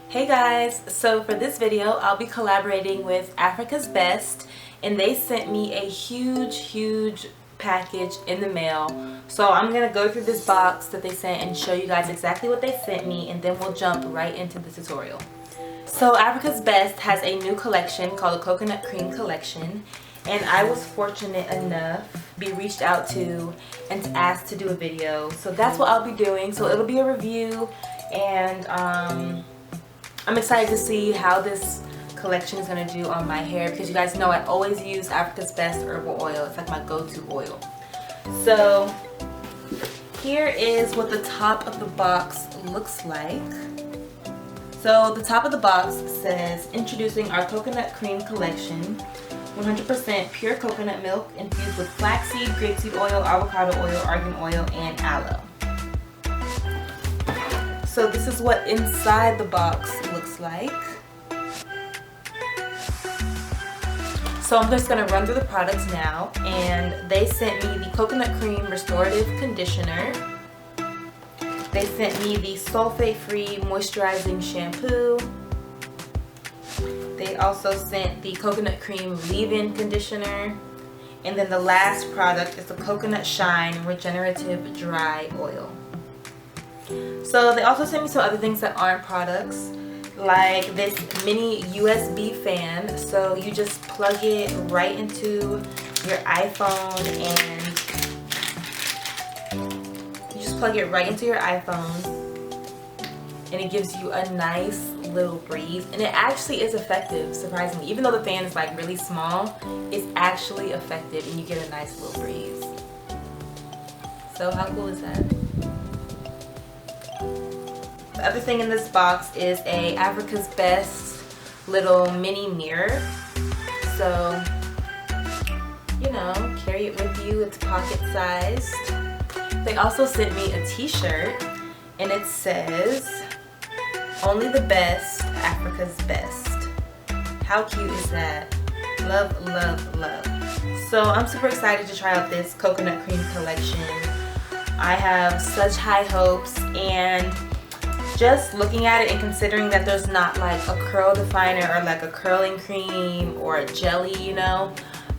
Hey guys, so for this video I'll be collaborating with Africa's Best, and they sent me a huge package in the mail. So I'm gonna go through this box that they sent and show you guys exactly what they sent me, and then we'll jump right into the tutorial. So Africa's Best has a new collection called the Coconut Creme Collection, and I was fortunate enough to be reached out to and asked to do a video. So that's what I'll be doing. So it'll be a review, and I'm excited to see how this collection is going to do on my hair, because you guys know I always use Africa's Best herbal oil. It's like my go-to oil. So here is what the top of the box looks like. So the top of the box says, introducing our Coconut Creme Collection, 100% pure coconut milk infused with flaxseed, grapeseed oil, avocado oil, argan oil, and aloe. So this is what inside the box looks like. So I'm just going to run through the products now, and they sent me the Coconut Cream Restorative Conditioner. They sent me the sulfate-free moisturizing shampoo. They also sent the Coconut Cream Leave-In Conditioner. And then the last product is the Coconut Shine Regenerative Dry Oil. So they also sent me some other things that aren't products, like this mini USB fan. So you just plug it right into your iPhone, and it gives you a nice little breeze, and it actually is effective, surprisingly. Even though the fan is like really small, it's actually effective and you get a nice little breeze. So how cool is that? The other thing in this box is a Africa's Best little mini mirror. So, you know, carry it with you. It's pocket sized. They also sent me a t-shirt, and it says, only the best, Africa's Best. How cute is that? Love, love, love. So I'm super excited to try out this Coconut Cream Collection. I have such high hopes, and just looking at it and considering that there's not like a curl definer or like a curling cream or a jelly, you know,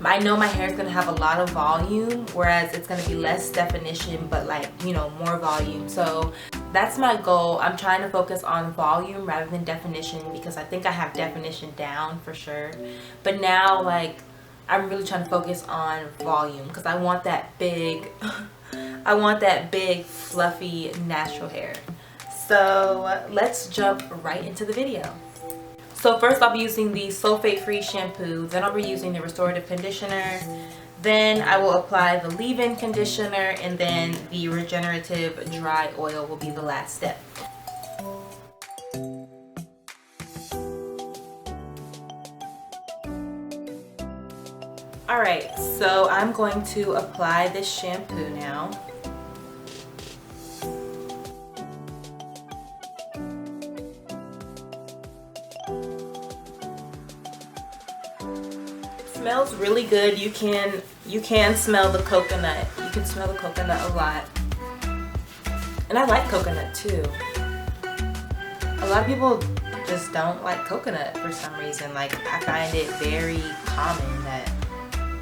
I know my hair is going to have a lot of volume, whereas it's going to be less definition but like, you know, more volume. So that's my goal. I'm trying to focus on volume rather than definition, because I think I have definition down for sure, but now like I'm really trying to focus on volume, because I want that big fluffy natural hair. So let's jump right into the video. So first I'll be using the sulfate-free shampoo, then I'll be using the restorative conditioner, then I will apply the leave-in conditioner, and then the regenerative dry oil will be the last step. Alright, so I'm going to apply this shampoo now. Smells really good. You can smell the coconut. You can smell the coconut a lot. And I like coconut too. A lot of people just don't like coconut for some reason. Like, I find it very common that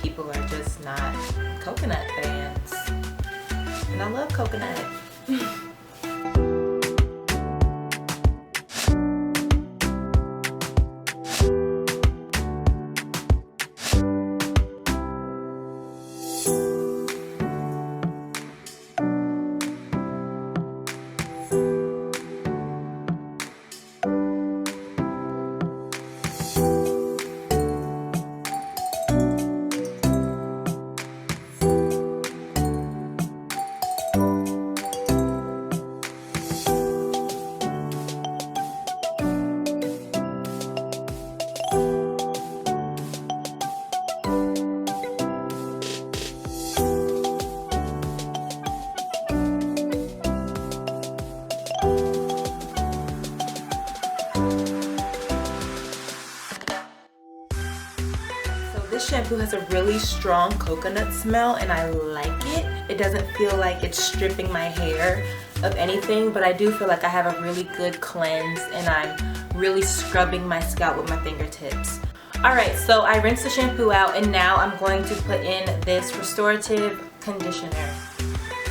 people are just not coconut fans. And I love coconut. This shampoo has a really strong coconut smell, and I like it. It doesn't feel like it's stripping my hair of anything, but I do feel like I have a really good cleanse, and I'm really scrubbing my scalp with my fingertips. Alright, so I rinsed the shampoo out and now I'm going to put in this restorative conditioner.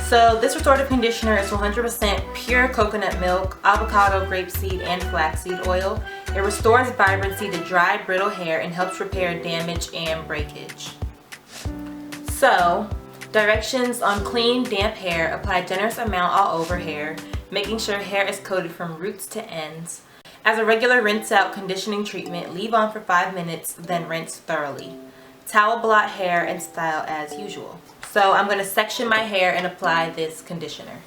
So this restorative conditioner is 100% pure coconut milk, avocado, grapeseed, and flaxseed oil. It restores vibrancy to dry, brittle hair and helps repair damage and breakage. So, directions on clean, damp hair. Apply a generous amount all over hair, making sure hair is coated from roots to ends. As a regular rinse out conditioning treatment, leave on for 5 minutes, then rinse thoroughly. Towel blot hair and style as usual. So I'm going to section my hair and apply this conditioner.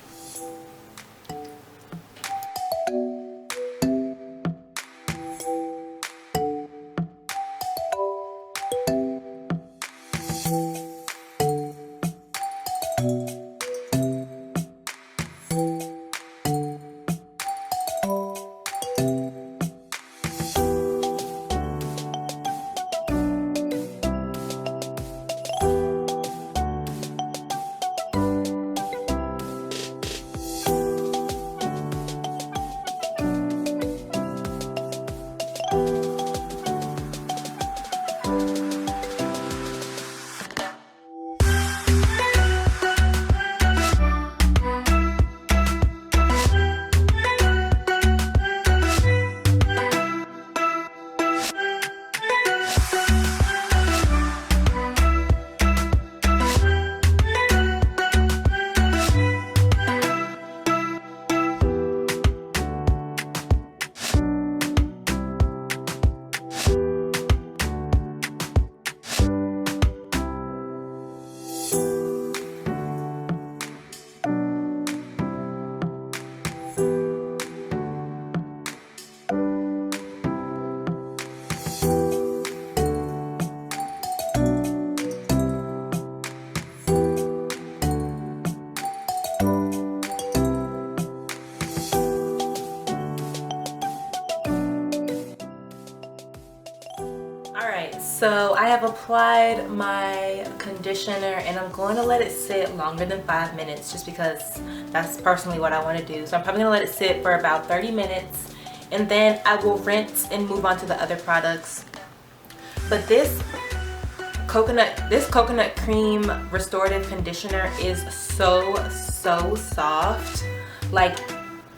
Alright, so I have applied my conditioner and I'm going to let it sit longer than 5 minutes just because that's personally what I want to do. So I'm probably going to let it sit for about 30 minutes and then I will rinse and move on to the other products. But this coconut cream restorative conditioner is so soft. Like,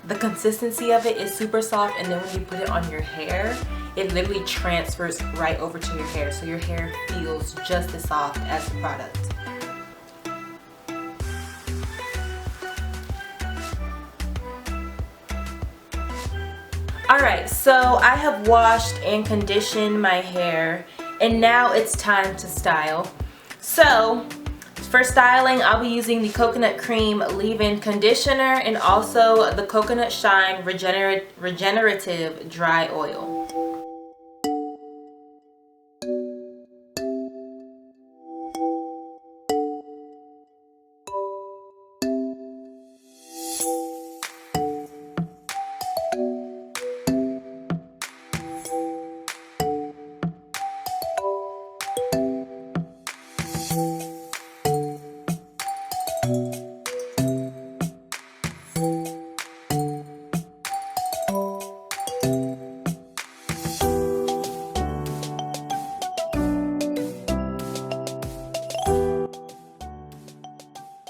the consistency of it is super soft, and then when you put it on your hair, it literally transfers right over to your hair, so your hair feels just as soft as the product. Alright, so I have washed and conditioned my hair and now it's time to style. So for styling, I'll be using the Coconut Cream Leave-In Conditioner and also the Coconut Shine Regenerative Dry Oil.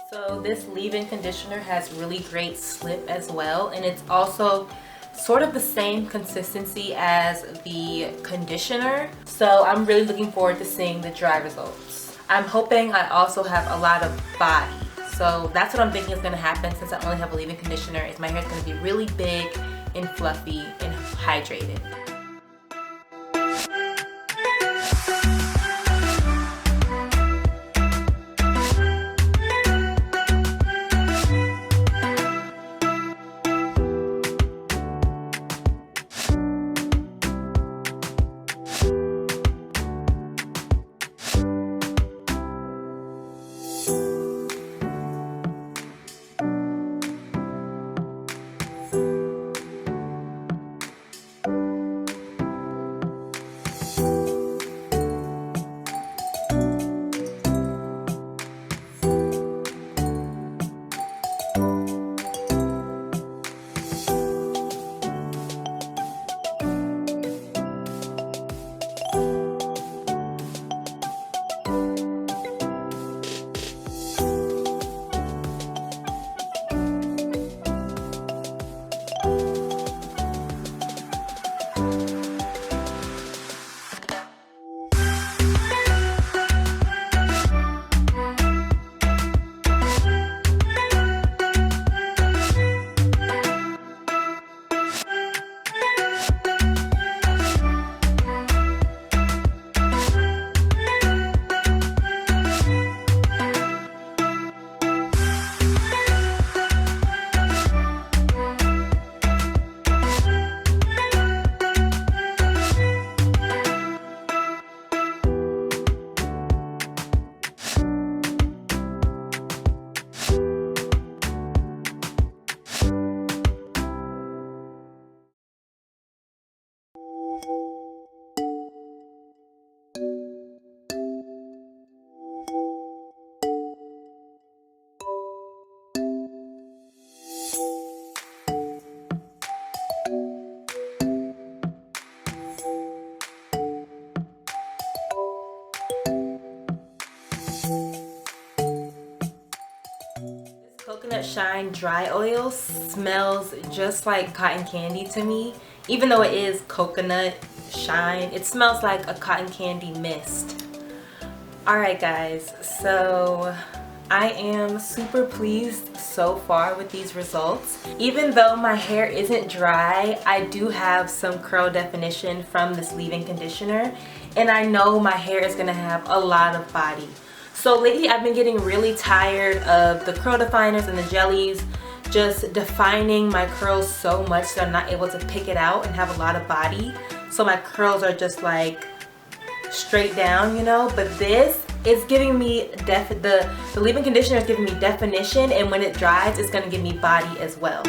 So this leave-in conditioner has really great slip as well, and it's also sort of the same consistency as the conditioner. So I'm really looking forward to seeing the dry results. I'm hoping I also have a lot of body. So that's what I'm thinking is going to happen since I only have a leave-in conditioner, is my hair is going to be really big and fluffy and hydrated. Coconut Shine Dry Oil smells just like cotton candy to me. Even though it is coconut shine, it smells like a cotton candy mist. Alright guys, so I am super pleased so far with these results. Even though my hair isn't dry, I do have some curl definition from this leave-in conditioner, and I know my hair is going to have a lot of body. So lately I've been getting really tired of the curl definers and the jellies just defining my curls so much that I'm not able to pick it out and have a lot of body. So my curls are just like straight down, you know. But this is giving me the leave-in conditioner is giving me definition, and when it dries it's going to give me body as well.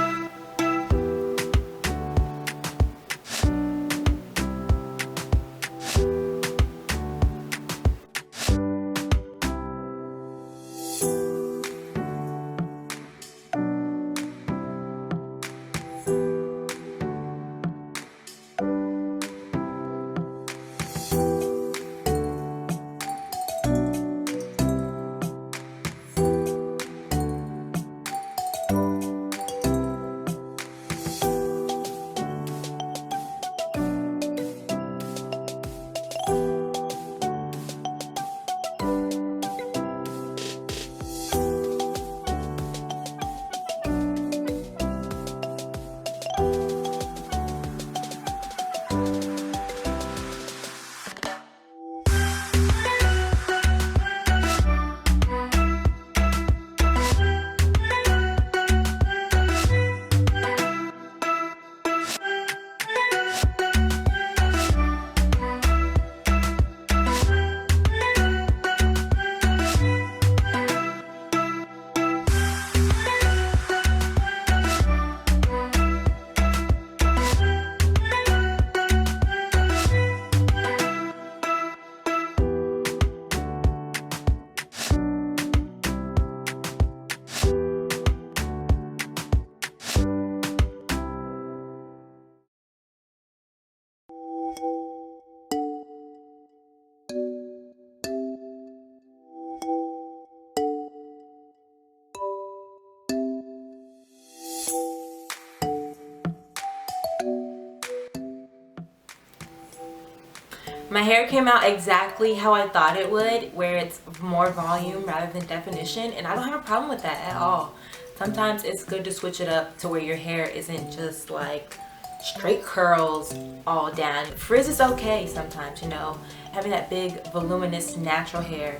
My hair came out exactly how I thought it would, where it's more volume rather than definition, and I don't have a problem with that at all. Sometimes it's good to switch it up to where your hair isn't just like straight curls all down. Frizz is okay sometimes, you know. Having that big voluminous natural hair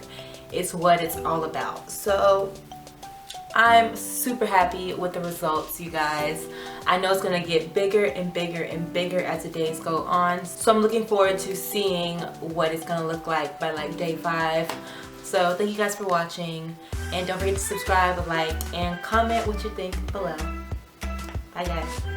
is what it's all about. So I'm super happy with the results, you guys. I know it's gonna get bigger and bigger and bigger as the days go on. So I'm looking forward to seeing what it's gonna look like by like day 5. So thank you guys for watching, and don't forget to subscribe, like, and comment what you think below. Bye guys.